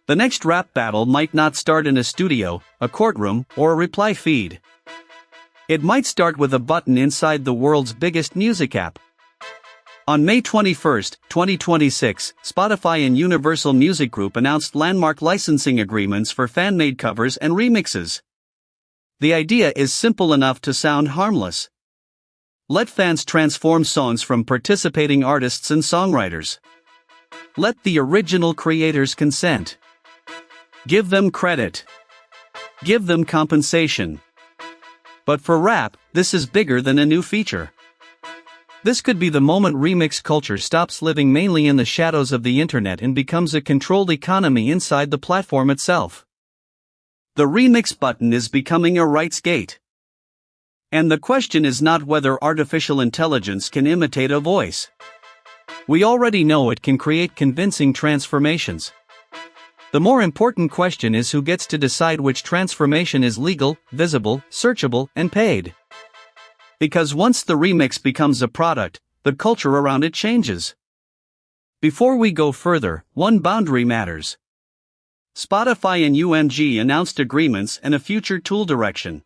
The next rap battle might not start in a studio, a courtroom, or a reply feed. It might start with a button inside the world's biggest music app. On May 21, 2026, Spotify and Universal Music Group announced landmark licensing agreements for fan-made covers and remixes. The idea is simple enough to sound harmless. Let fans transform songs from participating artists and songwriters. Let the original creators consent. Give them credit. Give them compensation. But for rap, this is bigger than a new feature. This could be the moment remix culture stops living mainly in the shadows of the internet and becomes a controlled economy inside the platform itself. The remix button is becoming a rights gate. And the question is not whether artificial intelligence can imitate a voice. We already know it can create convincing transformations. The more important question is who gets to decide which transformation is legal, visible, searchable, and paid. Because once the remix becomes a product, the culture around it changes. Before we go further, one boundary matters. Spotify and UMG announced agreements and a future tool direction.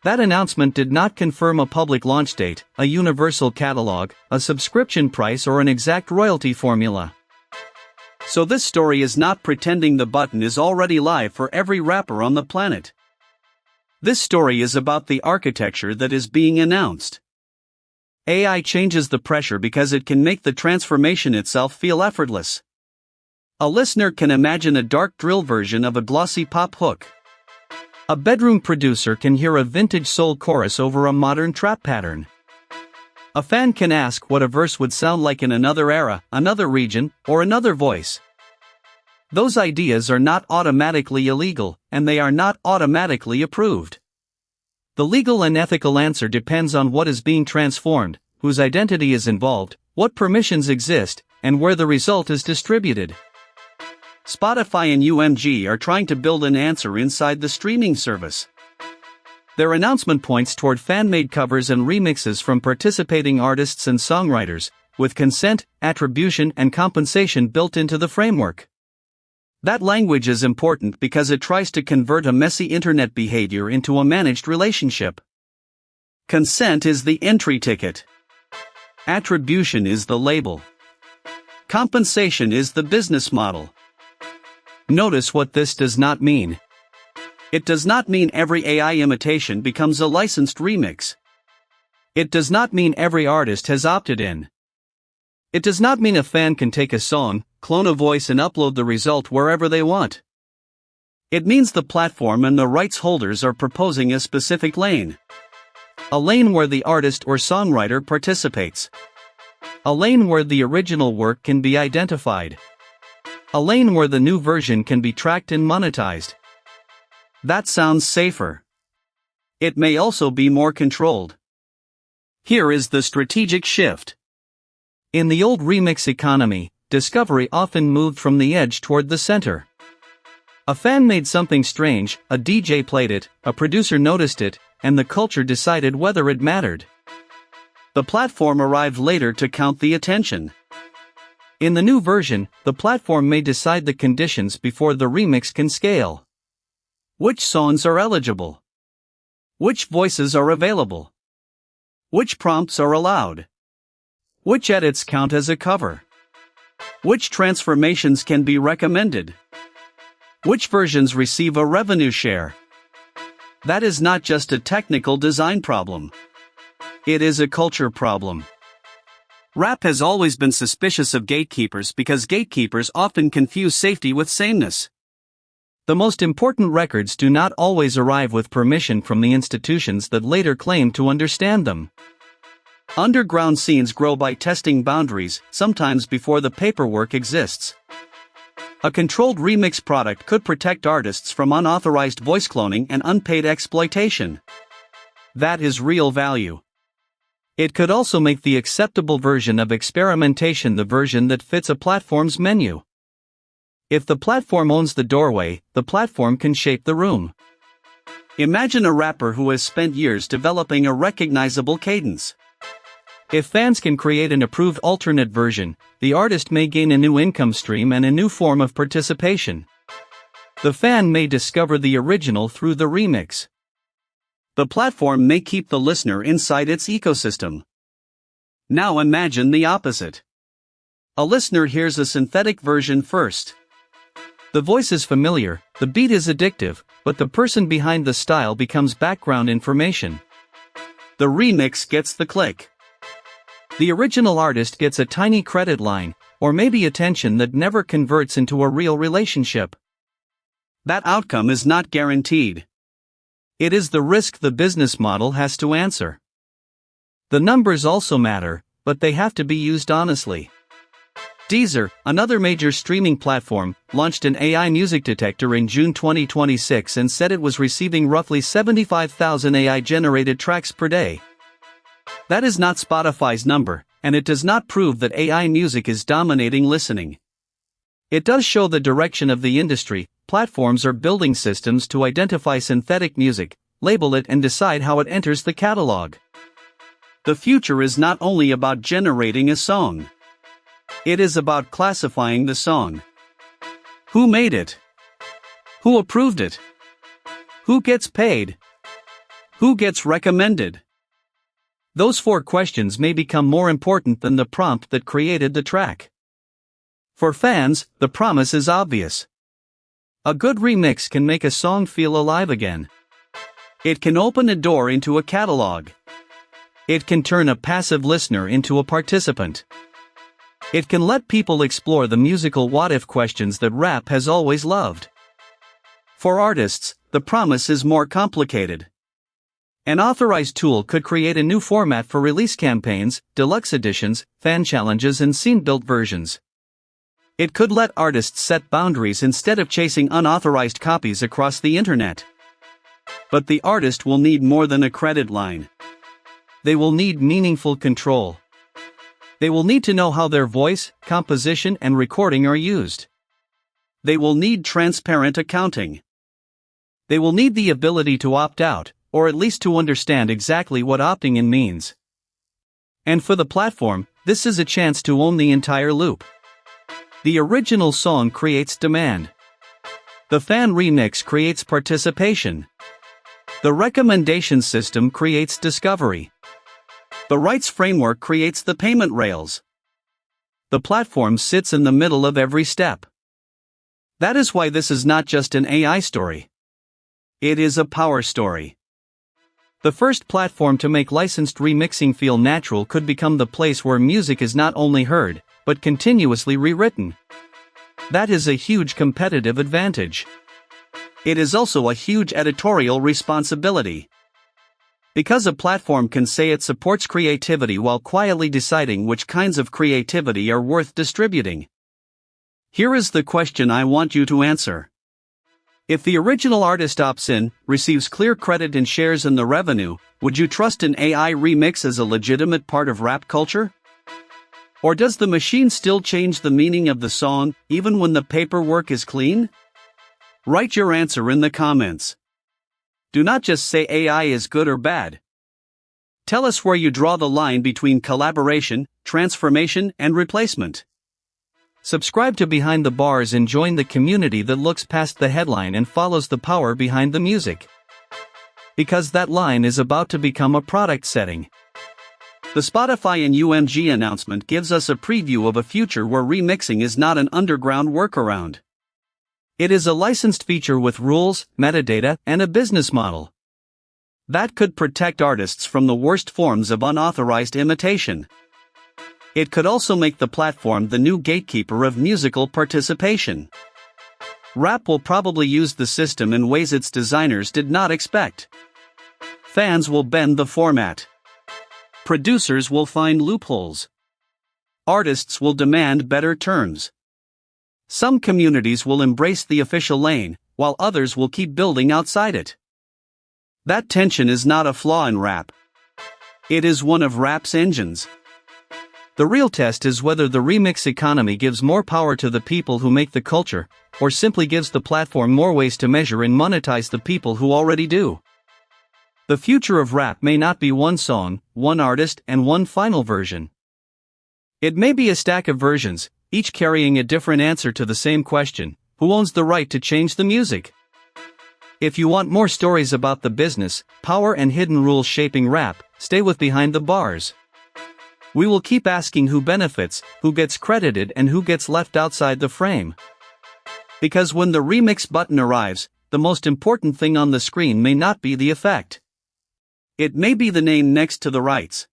That announcement did not confirm a public launch date, a universal catalog, a subscription price, or an exact royalty formula. So this story is not pretending the button is already live for every rapper on the planet. This story is about the architecture that is being announced. AI changes the pressure because it can make the transformation itself feel effortless. A listener can imagine a dark drill version of a glossy pop hook. A bedroom producer can hear a vintage soul chorus over a modern trap pattern. A fan can ask what a verse would sound like in another era, another region, or another voice. Those ideas are not automatically illegal, and they are not automatically approved. The legal and ethical answer depends on what is being transformed, whose identity is involved, what permissions exist, and where the result is distributed. Spotify and UMG are trying to build an answer inside the streaming service. Their announcement points toward fan-made covers and remixes from participating artists and songwriters, with consent, attribution, and compensation built into the framework. That language is important because it tries to convert a messy internet behavior into a managed relationship. Consent is the entry ticket. Attribution is the label. Compensation is the business model. Notice what this does not mean. It does not mean every AI imitation becomes a licensed remix. It does not mean every artist has opted in. It does not mean a fan can take a song, clone a voice, and upload the result wherever they want. It means the platform and the rights holders are proposing a specific lane. A lane where the artist or songwriter participates. A lane where the original work can be identified. A lane where the new version can be tracked and monetized. That sounds safer. It may also be more controlled. Here is the strategic shift. In the old remix economy, discovery often moved from the edge toward the center. A fan made something strange, a DJ played it, a producer noticed it, and the culture decided whether it mattered. The platform arrived later to count the attention. In the new version, the platform may decide the conditions before the remix can scale. Which songs are eligible? Which voices are available? Which prompts are allowed? Which edits count as a cover? Which transformations can be recommended? Which versions receive a revenue share? That is not just a technical design problem. It is a culture problem. Rap has always been suspicious of gatekeepers because gatekeepers often confuse safety with sameness. The most important records do not always arrive with permission from the institutions that later claim to understand them. Underground scenes grow by testing boundaries, sometimes before the paperwork exists. A controlled remix product could protect artists from unauthorized voice cloning and unpaid exploitation. That is real value. It could also make the acceptable version of experimentation the version that fits a platform's menu. If the platform owns the doorway, the platform can shape the room. Imagine a rapper who has spent years developing a recognizable cadence. If fans can create an approved alternate version, the artist may gain a new income stream and a new form of participation. The fan may discover the original through the remix. The platform may keep the listener inside its ecosystem. Now imagine the opposite. A listener hears a synthetic version first. The voice is familiar, the beat is addictive, but the person behind the style becomes background information. The remix gets the click. The original artist gets a tiny credit line, or maybe attention that never converts into a real relationship. That outcome is not guaranteed. It is the risk the business model has to answer. The numbers also matter, but they have to be used honestly. Deezer, another major streaming platform, launched an AI music detector in June 2026 and said it was receiving roughly 75,000 AI-generated tracks per day. That is not Spotify's number, and it does not prove that AI music is dominating listening. It does show the direction of the industry. Platforms are building systems to identify synthetic music, label it and decide how it enters the catalog. The future is not only about generating a song. It is about classifying the song. Who made it? Who approved it? Who gets paid? Who gets recommended? Those 4 questions may become more important than the prompt that created the track. For fans, the promise is obvious. A good remix can make a song feel alive again. It can open a door into a catalog. It can turn a passive listener into a participant. It can let people explore the musical what-if questions that rap has always loved. For artists, the promise is more complicated. An authorized tool could create a new format for release campaigns, deluxe editions, fan challenges and scene-built versions. It could let artists set boundaries instead of chasing unauthorized copies across the internet. But the artist will need more than a credit line. They will need meaningful control. They will need to know how their voice, composition, and recording are used. They will need transparent accounting. They will need the ability to opt out, or at least to understand exactly what opting in means. And for the platform, this is a chance to own the entire loop. The original song creates demand. The fan remix creates participation. The recommendation system creates discovery. The rights framework creates the payment rails. The platform sits in the middle of every step. That is why this is not just an AI story. It is a power story. The first platform to make licensed remixing feel natural could become the place where music is not only heard, but continuously rewritten. That is a huge competitive advantage. It is also a huge editorial responsibility. Because a platform can say it supports creativity while quietly deciding which kinds of creativity are worth distributing. Here is the question I want you to answer. If the original artist opts in, receives clear credit and shares in the revenue, would you trust an AI remix as a legitimate part of rap culture? Or does the machine still change the meaning of the song, even when the paperwork is clean? Write your answer in the comments. Do not just say AI is good or bad. Tell us where you draw the line between collaboration, transformation, and replacement. Subscribe to Behind the Bars and join the community that looks past the headline and follows the power behind the music. Because that line is about to become a product setting. The Spotify and UMG announcement gives us a preview of a future where remixing is not an underground workaround. It is a licensed feature with rules, metadata, and a business model. That could protect artists from the worst forms of unauthorized imitation. It could also make the platform the new gatekeeper of musical participation. Rap will probably use the system in ways its designers did not expect. Fans will bend the format. Producers will find loopholes. Artists will demand better terms. Some communities will embrace the official lane, while others will keep building outside it. That tension is not a flaw in rap. It is one of rap's engines. The real test is whether the remix economy gives more power to the people who make the culture, or simply gives the platform more ways to measure and monetize the people who already do. The future of rap may not be one song, one artist, and one final version. It may be a stack of versions, each carrying a different answer to the same question: Who owns the right to change the music? If you want more stories about the business, power and hidden rules shaping rap, stay with Behind the Bars. We will keep asking who benefits, who gets credited, and who gets left outside the frame. Because when the remix button arrives, the most important thing on the screen may not be the effect. It may be the name next to the rights.